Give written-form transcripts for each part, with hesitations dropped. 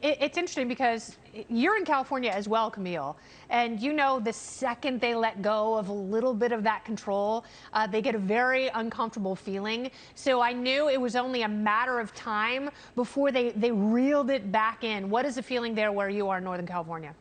It's interesting because you're in California as well, Kmele, and you know the second they let go of a little bit of that control, they get a very uncomfortable feeling. So I knew it was only a matter of time before they reeled it back in. What is the feeling there where you are in Northern California?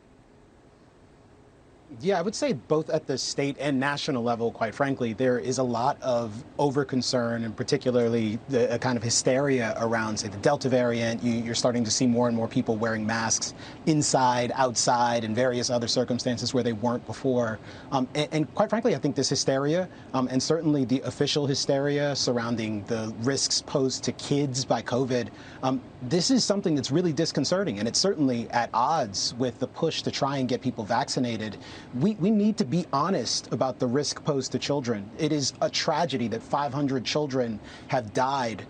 Yeah, I would say both at the state and national level, quite frankly, there is a lot of over-concern and particularly a kind of hysteria around, say, the Delta variant. You're starting to see more and more people wearing masks inside, outside, and various other circumstances where they weren't before. And quite frankly, I think this hysteria, and certainly the official hysteria surrounding the risks posed to kids by COVID, this is something that's really disconcerting, and it's certainly at odds with the push to try and get people vaccinated. We need to be honest about the risk posed to children. It is a tragedy that 500 children have died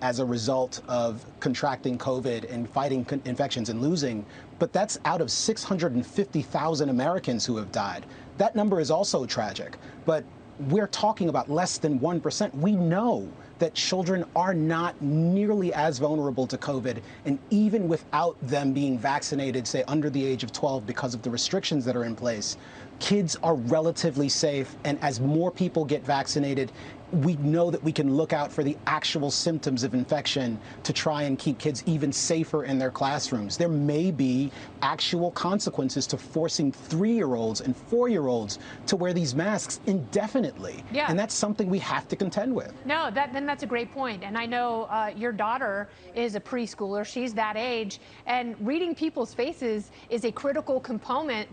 as a result of contracting COVID and fighting infections and losing, but that's out of 650,000 Americans who have died. That number is also tragic, but we're talking about less than 1%. We know that children are not nearly as vulnerable to COVID, and even without them being vaccinated, say under the age of 12 because of the restrictions that are in place, kids are relatively safe. And as more people get vaccinated, we know that we can look out for the actual symptoms of infection to try and keep kids even safer in their classrooms. There may be actual consequences to forcing 3-year-olds and 4-year-olds to wear these masks indefinitely. Yeah. And that's something we have to contend with. No, then that's a great point. And I know your daughter is a preschooler. She's that age. And reading people's faces is a critical component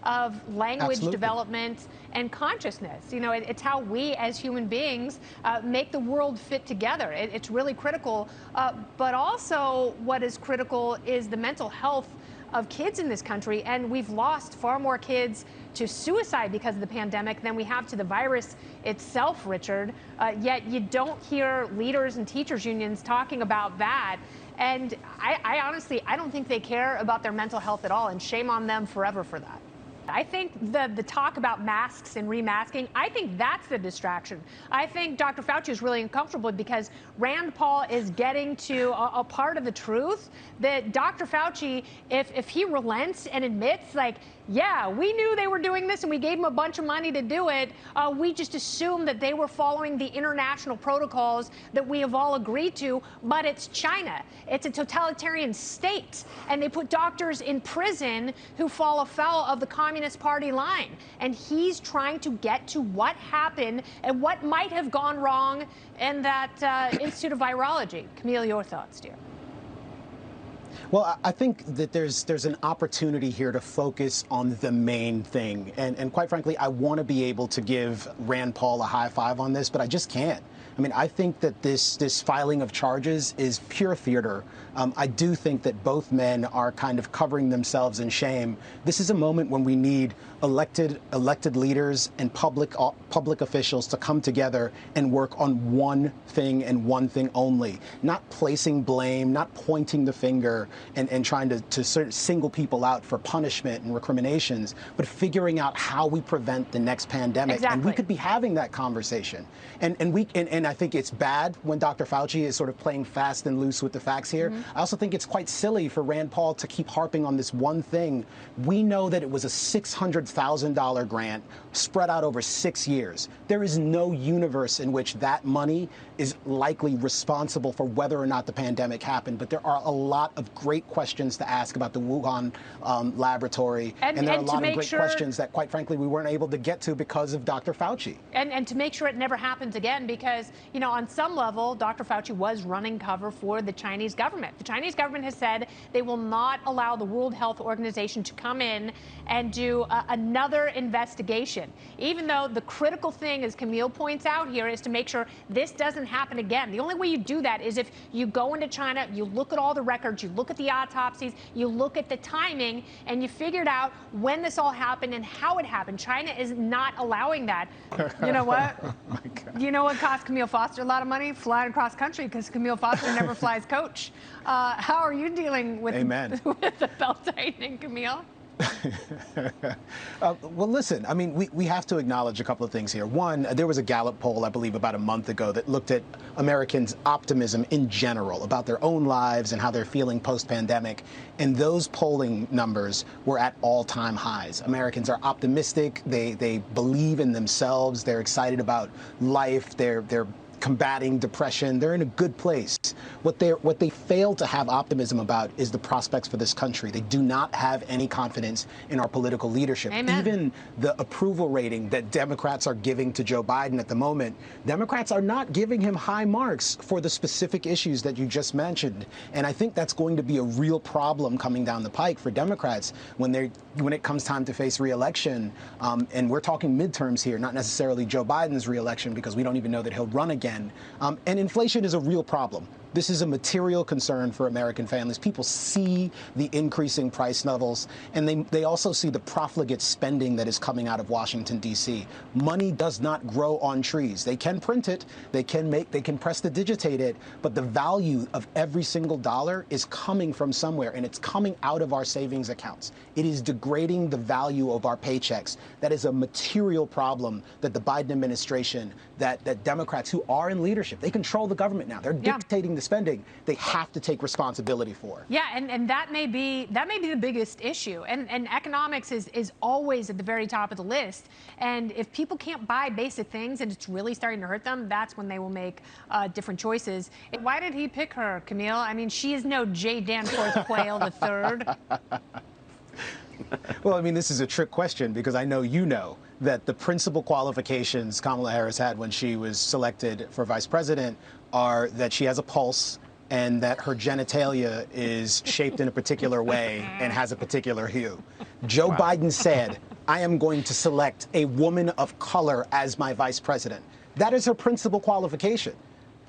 of language Absolutely. Development and consciousness. You know, it's how we as human beings make the world fit together. It's really critical. But also what is critical is the mental health of kids in this country. And we've lost far more kids to suicide because of the pandemic than we have to the virus itself, Richard. Yet you don't hear leaders and teachers unions talking about that. And I honestly, I don't think they care about their mental health at all, and shame on them forever for that. I think the talk about masks and remasking, I think that's the distraction. I think Dr. Fauci is really uncomfortable because Rand Paul is getting to a part of the truth that Dr. Fauci, if he relents and admits, like, yeah, we knew they were doing this and we gave them a bunch of money to do it, we just assumed that they were following the international protocols that we have all agreed to, but it's China. It's a totalitarian state, and they put doctors in prison who fall afoul of the Communist Party line. And he's trying to get to what happened and what might have gone wrong in that Institute of Virology. Kmele, your thoughts, dear? Well, I think that there's an opportunity here to focus on the main thing. And quite frankly, I want to be able to give Rand Paul a high five on this, but I just can't. I mean, I think that this filing of charges is pure theater. I do think that both men are kind of covering themselves in shame. This is a moment when we need elected leaders and public officials to come together and work on one thing and one thing only, not placing blame, not pointing the finger and trying to sort of single people out for punishment and recriminations, but figuring out how we prevent the next pandemic. Exactly. And we could be having that conversation. And I think it's bad when Dr. Fauci is sort of playing fast and loose with the facts here. Mm-hmm. I also think it's quite silly for Rand Paul to keep harping on this one thing. We know that it was a $600,000 grant spread out over 6 years. There is no universe in which that money is likely responsible for whether or not the pandemic happened. But there are a lot of great questions to ask about the Wuhan laboratory. And there are a lot of great questions that, quite frankly, we weren't able to get to because of Dr. Fauci. And to make sure it never happens again, because, you know, on some level, Dr. Fauci was running cover for the Chinese government. The Chinese government has said they will not allow the World Health Organization to come in and do another investigation, even though the critical thing, as Kmele points out here, is to make sure this doesn't happen again. The only way you do that is if you go into China, you look at all the records, you look at the autopsies, you look at the timing, and you figured out when this all happened and how it happened. China is not allowing that. You know what? Oh my God. You know what cost Kmele Foster a lot of money? Flying across country, because Kmele Foster never flies coach. How are you dealing with, Amen. with the belt tightening, Kmele? Well, listen, I mean, we have to acknowledge a couple of things here. One, there was a Gallup poll, I believe, about a month ago that looked at Americans' optimism in general about their own lives and how they're feeling post-pandemic. And those polling numbers were at all-time highs. Americans are optimistic. They believe in themselves. They're excited about life. They're combating depression. They're in a good place. What they fail to have optimism about is the prospects for this country. They do not have any confidence in our political leadership. Amen. Even the approval rating that Democrats are giving to Joe Biden at the moment, Democrats are not giving him high marks for the specific issues that you just mentioned. And I think that's going to be a real problem coming down the pike for Democrats when it comes time to face re-election. And we're talking midterms here, not necessarily Joe Biden's re-election, because we don't even know that he'll run again. And inflation is a real problem. This is a material concern for American families. People see the increasing price levels, and they also see the profligate spending that is coming out of Washington, D.C. Money does not grow on trees. They can print it, they can prestidigitate it, but the value of every single dollar is coming from somewhere, and it's coming out of our savings accounts. It is degrading the value of our paychecks. That is a material problem that the Biden administration, that Democrats who are in leadership, they control the government now. They're dictating the spending. They have to take responsibility for. Yeah, and that may be the biggest issue. And economics is always at the very top of the list. And if people can't buy basic things and it's really starting to hurt them, that's when they will make different choices. Why did he pick her, Kmele? I mean, she is no J. Danforth Quayle III. Well, I mean, this is a trick question because I know you know that the principal qualifications Kamala Harris had when she was selected for vice president are that she has a pulse and that her genitalia is shaped in a particular way and has a particular hue. Joe Biden said, I am going to select a woman of color as my vice president. That is her principal qualification.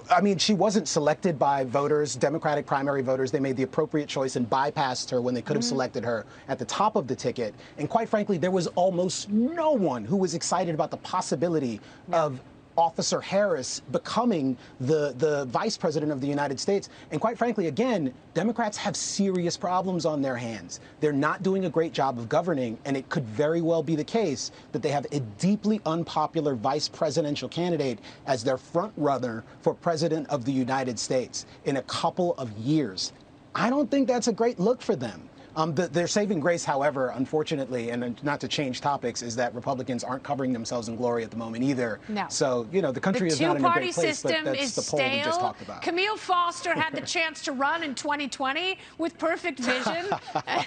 I mean, she wasn't selected by voters, Democratic primary voters. They made the appropriate choice and bypassed her when they could have selected her at the top of the ticket. And quite frankly, there was almost no one who was excited about the possibility of Officer Harris becoming the vice president of the United States. And quite frankly, again, Democrats have serious problems on their hands. They're not doing a great job of governing, and it could very well be the case that they have a deeply unpopular vice presidential candidate as their front runner for president of the United States in a couple of years. I don't think that's a great look for them. Their saving grace, however, unfortunately, and not to change topics, is that Republicans aren't covering themselves in glory at the moment either. No. So, you know, the country is not in a great place, but that's the poll we just talked about. Camille Foster had the chance to run in 2020 with perfect vision,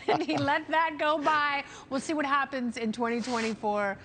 and he let that go by. We'll see what happens in 2024.